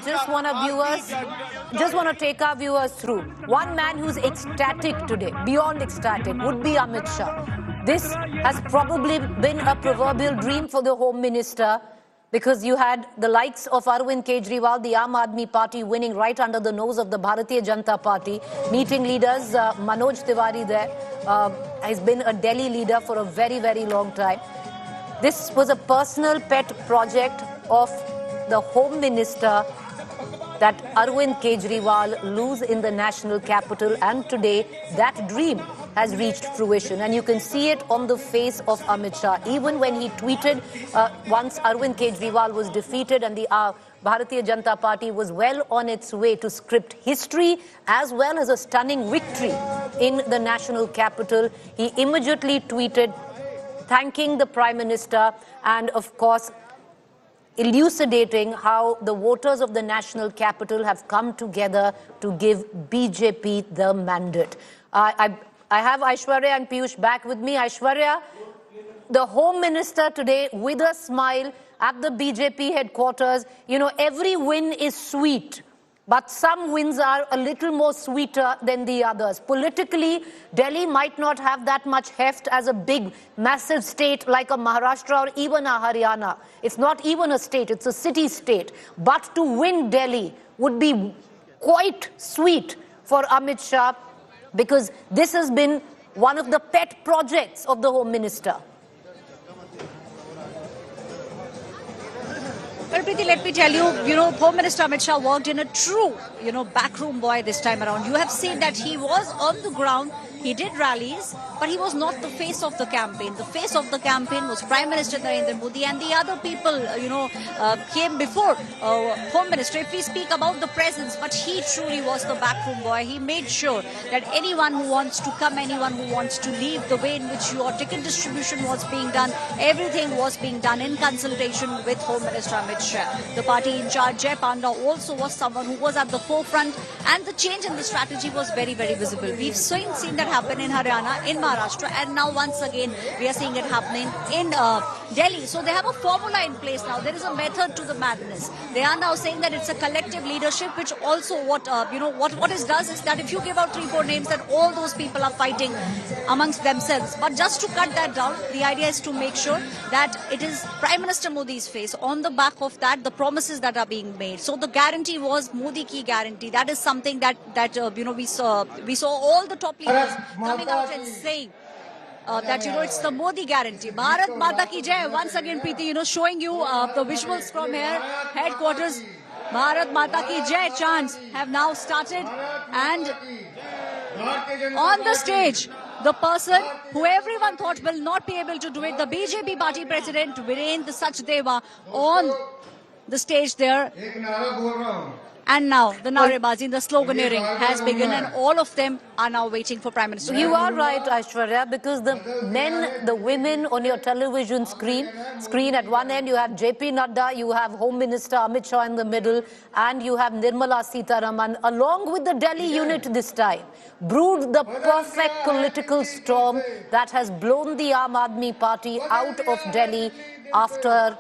just want to take our viewers through. One man who's ecstatic today, beyond ecstatic, would be Amit Shah. This has probably been a proverbial dream for the Home Minister, because you had the likes of Arvind Kejriwal, the Aam Aadmi Party, winning right under the nose of the Bharatiya Janata Party, meeting leaders, Manoj Tiwari there, has been a Delhi leader for a very, very long time. This was a personal pet project of the Home Minister, that Arvind Kejriwal lose in the national capital, and today that dream has reached fruition, and you can see it on the face of Amit Shah. Even when he tweeted once Arvind Kejriwal was defeated and the Bharatiya Janata Party was well on its way to script history as well as a stunning victory in the national capital, he immediately tweeted thanking the Prime Minister and, of course, elucidating how the voters of the national capital have come together to give BJP the mandate. I have Aishwarya and Piyush back with me. Aishwarya, the Home Minister today with a smile at the BJP headquarters. You know, every win is sweet, but some wins are a little more sweeter than the others. Politically, Delhi might not have that much heft as a big, massive state like a Maharashtra or even a Haryana. It's not even a state, it's a city-state. But to win Delhi would be quite sweet for Amit Shah, because this has been one of the pet projects of the Home Minister. Well, Preeti, let me tell you, Home Minister Amit Shah worked in a true, backroom boy this time around. You have seen that he was on the ground, he did rallies, but he was not the face of the campaign. The face of the campaign was Prime Minister Narendra Modi, and the other people, came before Home Minister. If we speak about the presence, but he truly was the backroom boy. He made sure that anyone who wants to come, anyone who wants to leave, the way in which your ticket distribution was being done, everything was being done in consultation with Home Minister Amit Shah. The party in charge, Jay Panda, also was someone who was at the forefront, and the change in the strategy was very, very visible. We've seen that happen in Haryana, in Maharashtra, and now once again we are seeing it happening in Delhi. So they have a formula in place now. There is a method to the madness. They are now saying that it's a collective leadership, which also what it does is that if you give out 3-4 names, that all those people are fighting amongst themselves. But just to cut that down, the idea is to make sure that it is Prime Minister Modi's face. On the back of that, the promises that are being made. So the guarantee was Modi ki guarantee. That is something that we saw all the top leaders coming out and saying that it's the Modi guarantee. Bharat Mata ki Jai. Once again, Preeti, showing you the visuals from here, headquarters. Bharat Mata ki Jai chants have now started, and on the stage, the person who everyone thought will not be able to do it, the BJP party president Virendra Sachdeva, on the stage there. And now the narebazi, the sloganeering has begun, and all of them are now waiting for Prime Minister. You are right, Aishwarya, because the men, the women on your television screen at one end, you have JP Nadda, you have Home Minister Amit Shah in the middle, and you have Nirmala Sitharaman, along with the Delhi unit this time, brewed the perfect political storm that has blown the Aam Aadmi Party out of Delhi after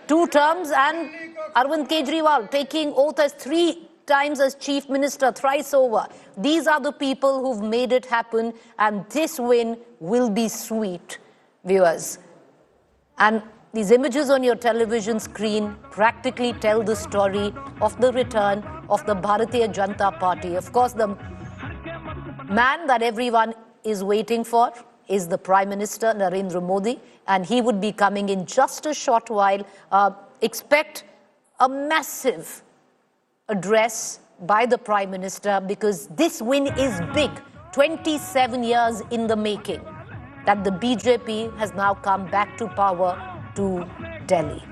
2 terms, and Arvind Kejriwal taking oath as 3 times as Chief Minister, thrice over. These are the people who've made it happen, and this win will be sweet, viewers. And these images on your television screen practically tell the story of the return of the Bharatiya Janata Party. Of course, the man that everyone is waiting for is the Prime Minister, Narendra Modi, and he would be coming in just a short while. Expect a massive address by the Prime Minister, because this win is big. 27 years in the making, that the BJP has now come back to power to Delhi.